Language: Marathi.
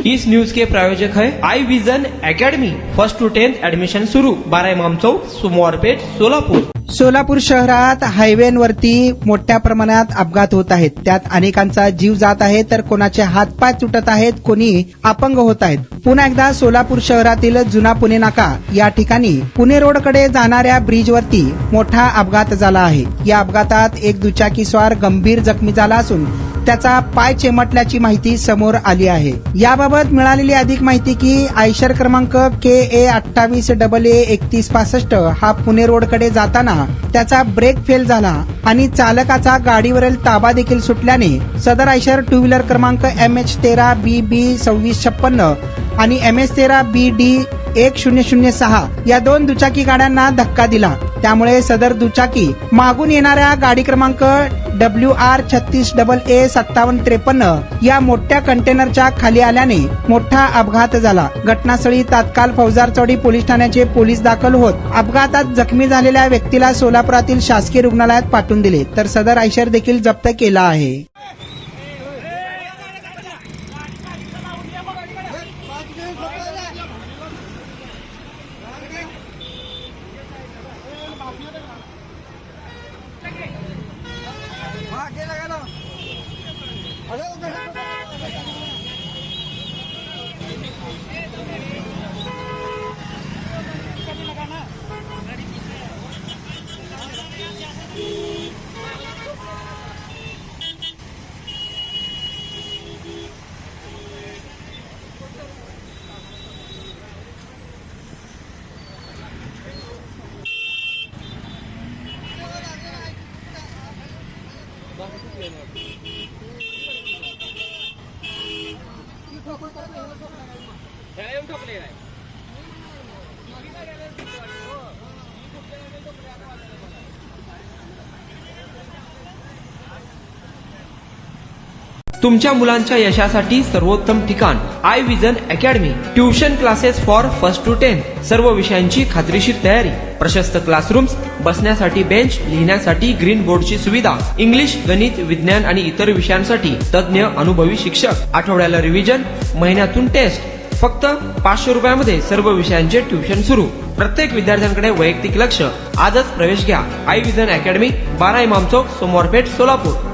इस न्यूज के प्रायोजक है I Vision Academy. 1st to 10th admission सुरू। 12 इमाम चौक, सोमवारपेठ, सोलापूर। सोलापूर शहरात हायवेवरती मोठ्या प्रमाणात अपघात होत आहेत. त्यात अनेकांचा जीव जात आहे, तर कोणाचे हातपाय तुटत आहेत, कोणी अपंग होत आहेत. पुन्हा एकदा सोलापूर शहरातील जुना पुणे नाका या ठिकाणी पुणे रोडकडे जाणाऱ्या ब्रिजवरती मोठा अपघात झाला आहे. या अपघातात एक दुचाकीस्वार गंभीर जखमी झाला असून त्याचा पाय चिमटल्याची माहिती समोर आली आहे. याबाबत मिळालेली अधिक माहिती की आयशर क्रमांक KA 28AA3165 हा पुणे रोडकडे जाताना त्याचा ब्रेक फेल झाला आणि चालकाचा गाडीवरील ताबा देखील सुटल्याने सदर आयशर टू व्हीलर क्रमांक MH13BB2656 आणि MH13BD1006 या दोन दुचाकी गाड्यांना धक्का दिला. त्यामुळे सदर दुचाकी मागून येणाऱ्या गाडी क्रमांक WR 36AA5753 या मोठ्या कंटेनरच्या खाली आल्याने मोठा अपघात झाला. घटनास्थळी तात्काळ फौजारचौडी पोलीस ठाण्याचे पोलीस दाखल होत अपघातात जखमी झालेल्या व्यक्तीला सोलापुरातील शासकीय रुग्णालयात पाठवून दिले, तर सदर आयशर देखील जप्त केला आहे. तुमच्या मुलांच्या यशासाठी सर्वोत्तम ठिकाण I vision academy. Tuition classes for 1st to 10th, सर्व विषयांची खात्रीशीर तयारी, प्रशस्त क्लासरूम्स, बसण्यासाठी बेंच, लिहिण्यासाठी ग्रीन बोर्डची सुविधा, इंग्लिश, गणित, विज्ञान आणि इतर विषयांसाठी तज्ञ अनुभवी शिक्षक, आठवड्याला रिव्हिजन, महिन्यातून टेस्ट. फक्त 500 रुपयामध्ये सर्व विषयांचे ट्युशन सुरू. प्रत्येक विद्यार्थ्यांकडे वैयक्तिक लक्ष. आजच प्रवेश घ्या. I vision academy, 12 Imam Chowk, Somwarpeth, Solapur.